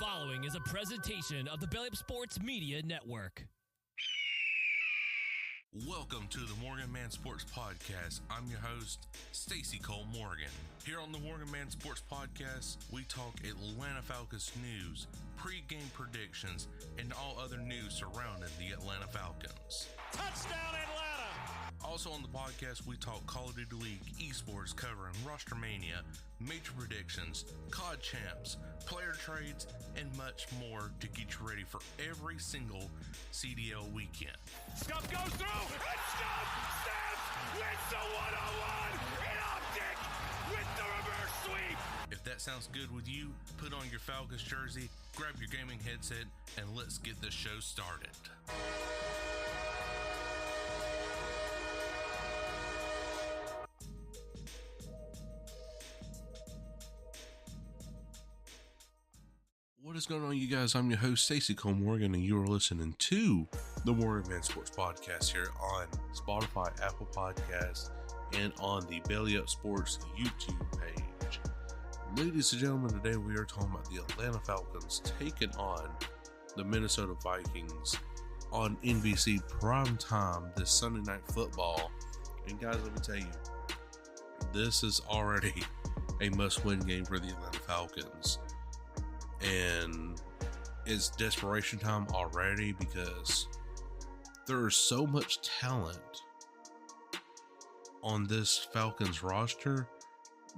following is a presentation of the Belly Up Sports Media Network. Welcome to the Morgan Man Sports Podcast. I'm your host, Stacy Morgan. Here on the Morgan Man Sports Podcast, we talk Atlanta Falcons news, pre-game predictions, and all other news surrounding the Atlanta Falcons. Touchdown, Atlanta! Also on the podcast, we talk Call of Duty League, esports, covering Roster Mania, major predictions, COD champs, player trades, and much more to get you ready for every single CDL weekend. Scuff goes through, and Scuff snaps, wins the one-on-one in optic with the reverse sweep. If that sounds good with you, put on your Falcons jersey, grab your gaming headset, and let's get this show started. What is going on, you guys? I'm your host, Stacy Morgan, and you are listening to the Morgan Man Sports Podcast here on Spotify, Apple Podcasts, and on the Belly Up Sports YouTube page. Ladies and gentlemen, today we are talking about the Atlanta Falcons taking on the Minnesota Vikings on NBC primetime this Sunday Night Football. And guys, let me tell you, this is already a must-win game for the Atlanta Falcons. And it's desperation time already because there is so much talent on this Falcons roster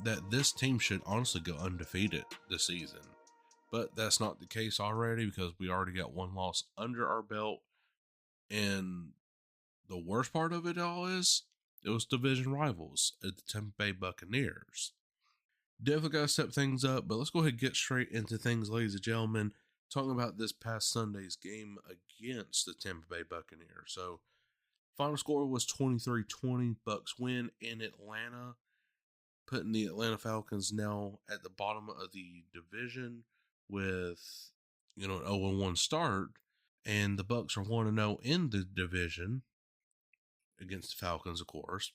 that this team should honestly go undefeated this season. But that's not the case already because we already got one loss under our belt. And the worst part of it all is it was division rivals at the Tampa Bay Buccaneers. Definitely got to step things up, but let's go ahead and get straight into things, ladies and gentlemen. Talking about this past Sunday's game against the Tampa Bay Buccaneers. So, final score was 23-20. Bucs win in Atlanta, putting the Atlanta Falcons now at the bottom of the division with, an 0-1 start. And the Bucs are 1-0 in the division against the Falcons, of course.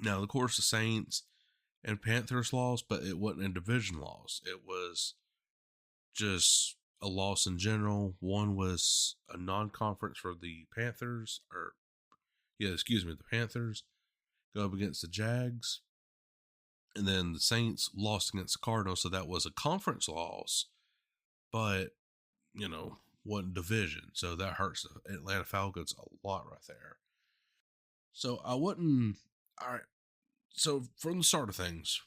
Now, of course, the Saints and Panthers lost, but it wasn't a division loss. It was just a loss in general. One was a non-conference for the Panthers, the Panthers go up against the Jags. And then the Saints lost against the Cardinals, so that was a conference loss, but, wasn't division. So that hurts the Atlanta Falcons a lot right there. So So from the start of things,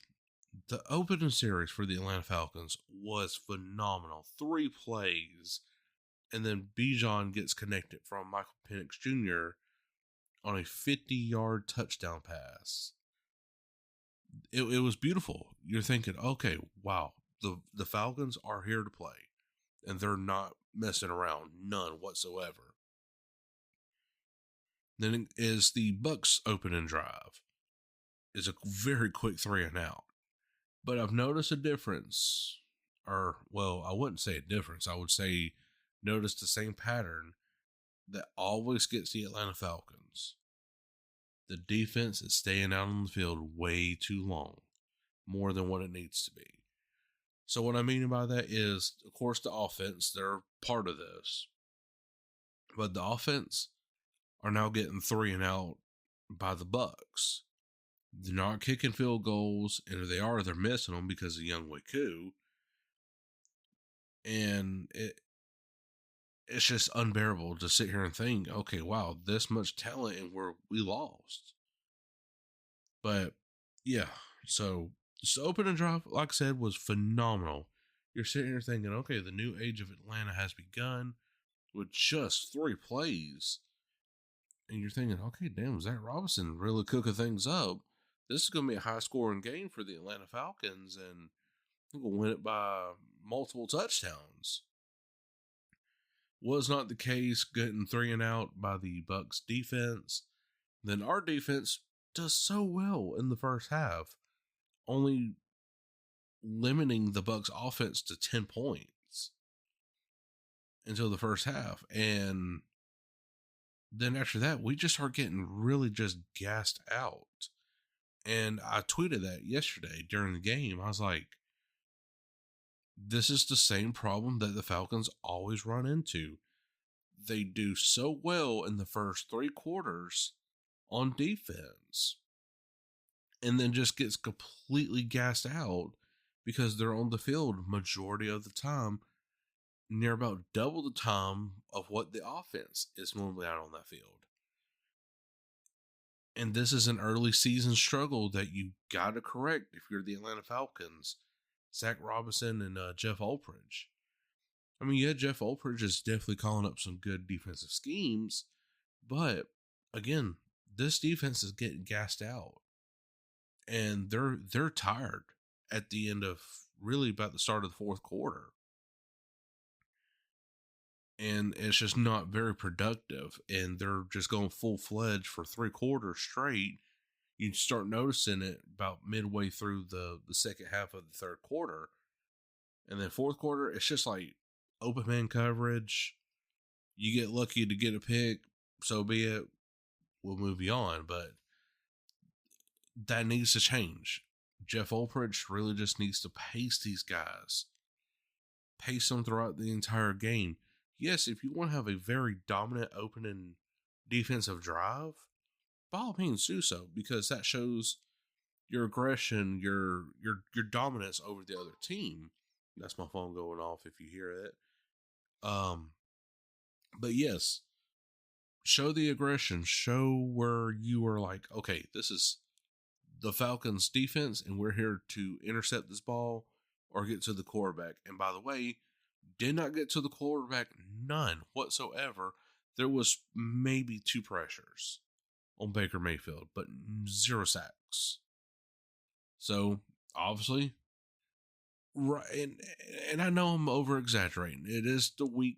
the opening series for the Atlanta Falcons was phenomenal. 3 plays, and then Bijan gets connected from Michael Penix Jr. on a 50-yard touchdown pass. It was beautiful. You're thinking, okay, wow, the Falcons are here to play, and they're not messing around, none whatsoever. Then is the Bucs opening drive. Is a very quick 3 and out. But I've noticed a difference, I wouldn't say a difference. I would say notice the same pattern that always gets the Atlanta Falcons. The defense is staying out on the field way too long, more than what it needs to be. So what I mean by that is, of course, the offense, they're part of this. But the offense are now getting 3 and out by the Bucs. They're not kicking field goals, and if they are, they're missing them because of Younghoe Koo. And it's just unbearable to sit here and think, okay, wow, this much talent and we lost. But yeah, so this opening drive, like I said, was phenomenal. You're sitting here thinking, okay, the new age of Atlanta has begun with just 3 plays. And you're thinking, okay, damn, Zach Robinson really cooking things up. This is going to be a high-scoring game for the Atlanta Falcons, and I think we'll win it by multiple touchdowns. Was not the case, getting 3 and out by the Bucs defense. Then our defense does so well in the first half, only limiting the Bucs offense to 10 points until the first half. And then after that, we just start getting really just gassed out. And I tweeted that yesterday during the game. I was like, this is the same problem that the Falcons always run into. They do so well in the first 3 quarters on defense and then just gets completely gassed out because they're on the field majority of the time, near about double the time of what the offense is normally out on that field. And this is an early season struggle that you got to correct if you're the Atlanta Falcons, Zach Robinson and Jeff Ulbridge. I mean, yeah, Jeff Ulbridge is definitely calling up some good defensive schemes, but again, this defense is getting gassed out, and they're tired at the end of really about the start of the fourth quarter. And it's just not very productive, and they're just going full-fledged for 3 quarters straight. You start noticing it about midway through the second half of the third quarter. And then fourth quarter, it's just like open man coverage. You get lucky to get a pick, so be it. We'll move you on, but that needs to change. Jeff Ulbridge really just needs to pace these guys. Pace them throughout the entire game. Yes, if you want to have a very dominant opening defensive drive, by all means do so, because that shows your aggression, your dominance over the other team. That's my phone going off if you hear it. But yes, show the aggression. Show where you are like, okay, this is the Falcons defense, and we're here to intercept this ball or get to the quarterback. And by the way, did not get to the quarterback, none whatsoever. There was maybe 2 pressures on Baker Mayfield, but 0 sacks. So, obviously, right, and I know I'm over-exaggerating. It is the week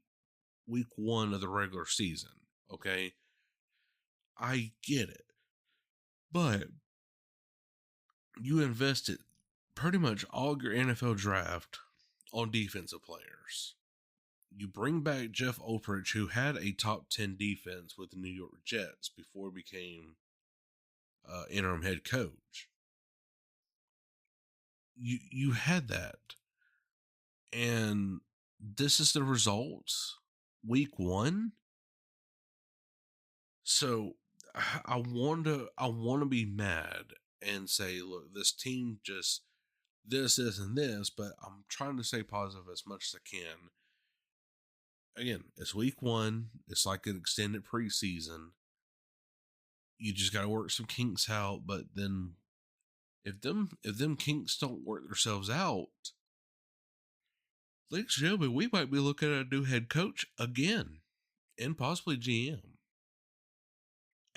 1 of the regular season, okay? I get it. But you invested pretty much all your NFL draft on defensive players. You bring back Jeff Ulbridge, who had a top 10 defense with the New York Jets before he became interim head coach. You had that. And this is the results week 1. So I want to be mad and say, look, this team just this, and this, but I'm trying to stay positive as much as I can. Again, it's week 1. It's like an extended preseason. You just got to work some kinks out, but then if them kinks don't work themselves out, ladies and gentlemen, we might be looking at a new head coach again, and possibly GM.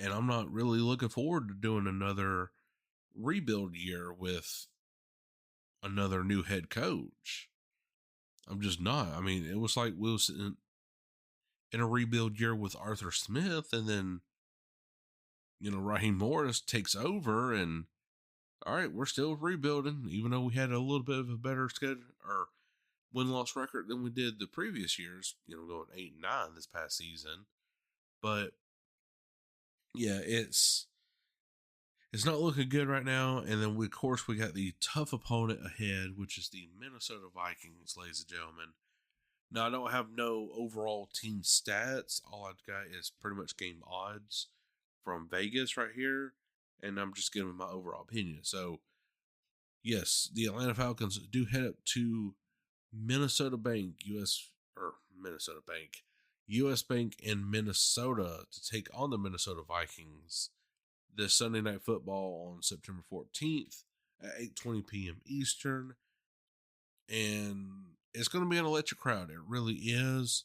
And I'm not really looking forward to doing another rebuild year with another new head coach. I'm just not. I mean, it was like we was in a rebuild year with Arthur Smith, and then, Raheem Morris takes over, and all right, we're still rebuilding, even though we had a little bit of a better schedule or win-loss record than we did the previous years, going 8-9 this past season. But yeah, it's not looking good right now. And then, of course, we got the tough opponent ahead, which is the Minnesota Vikings, ladies and gentlemen. Now, I don't have no overall team stats. All I've got is pretty much game odds from Vegas right here, and I'm just giving my overall opinion. So, yes, the Atlanta Falcons do head up to Minnesota Bank, US Bank in Minnesota to take on the Minnesota Vikings this Sunday Night Football on September 14th at 8:20 p.m. Eastern. And it's going to be an electric crowd. It really is.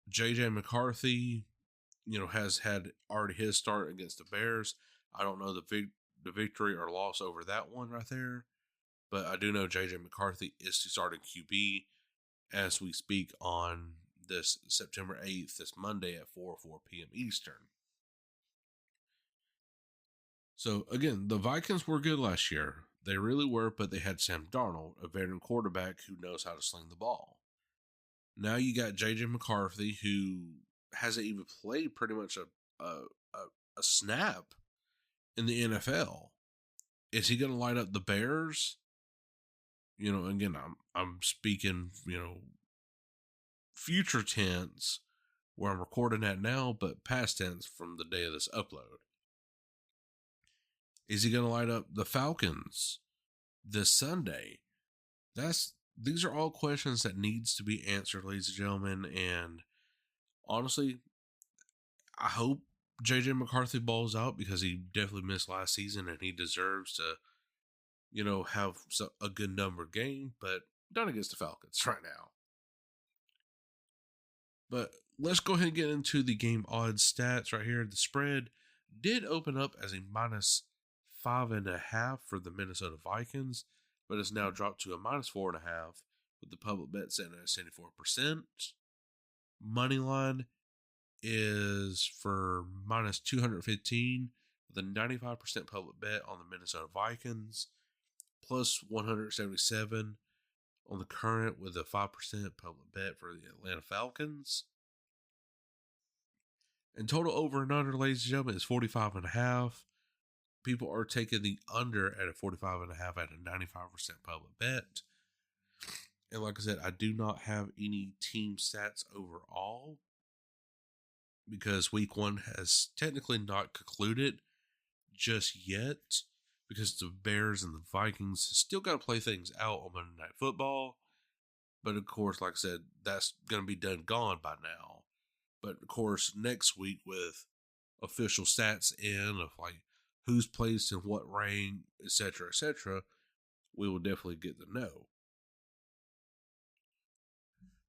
J.J. McCarthy, has had already his start against the Bears. I don't know the victory or loss over that one right there, but I do know J.J. McCarthy is the starting QB as we speak on this September 8th, this Monday at 4:04 p.m. Eastern. So, again, the Vikings were good last year. They really were, but they had Sam Darnold, a veteran quarterback who knows how to sling the ball. Now you got J.J. McCarthy, who hasn't even played pretty much a snap in the NFL. Is he going to light up the Bears? again, I'm speaking, future tense where I'm recording at now, but past tense from the day of this upload. Is he going to light up the Falcons this Sunday? These are all questions that needs to be answered, ladies and gentlemen. And honestly, I hope JJ McCarthy balls out, because he definitely missed last season and he deserves to, have a good numbered game, but not against the Falcons right now. But let's go ahead and get into the game odds stats right here. The spread did open up as a -5.5 for the Minnesota Vikings, but it's now dropped to a -4.5 with the public bet sitting at 74%. Moneyline is for -215 with a 95% public bet on the Minnesota Vikings, plus 177 on the current with a 5% public bet for the Atlanta Falcons. And total over and under, ladies and gentlemen, is 45.5. People are taking the under at a 45.5 at a 95% public bet. And like I said, I do not have any team stats overall, because week 1 has technically not concluded just yet, because the Bears and the Vikings still got to play things out on Monday Night Football. But of course, like I said, that's going to be gone by now. But of course, next week with official stats in of like who's placed in what rank, etc., we will definitely get to know.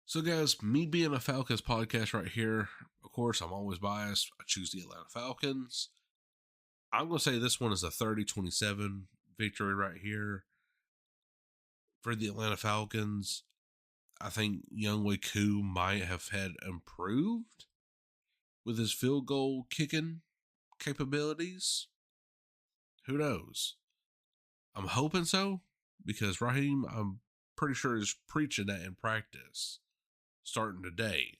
So guys, me being a Falcons podcast right here, of course, I'm always biased. I choose the Atlanta Falcons. I'm going to say this one is a 30-27 victory right here for the Atlanta Falcons. I think Younghoe Koo might have had improved with his field goal kicking capabilities. Who knows? I'm hoping so, because Raheem, I'm pretty sure, is preaching that in practice starting today.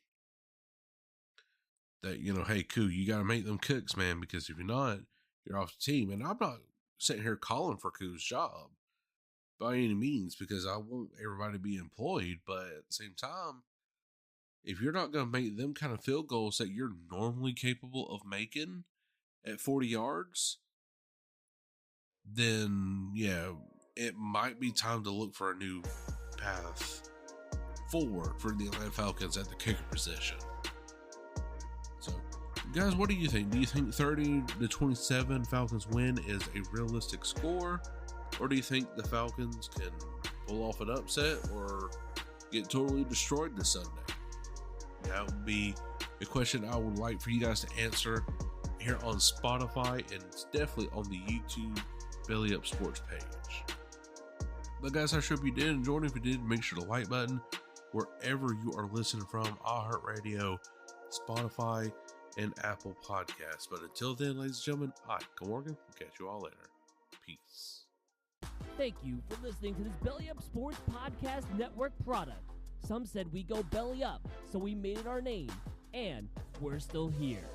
That, hey, Koo, you got to make them kicks, man, because if you're not, you're off the team. And I'm not sitting here calling for Koo's job by any means, because I want everybody to be employed. But at the same time, if you're not going to make them kind of field goals that you're normally capable of making at 40 yards, then, yeah, it might be time to look for a new path forward for the Atlanta Falcons at the kicker position. So, guys, what do you think? Do you think 30-27 Falcons win is a realistic score? Or do you think the Falcons can pull off an upset or get totally destroyed this Sunday? That would be a question I would like for you guys to answer here on Spotify, and it's definitely on the YouTube Belly Up Sports page. But guys, I sure hope you did enjoy it. If you did, make sure to like button wherever you are listening from, iHeartRadio, Spotify, and Apple Podcasts. But until then, ladies and gentlemen, I'm Morgan. We'll catch you all later. Peace. Thank you for listening to this Belly Up Sports Podcast Network product. Some said we go belly up, so we made it our name, and we're still here.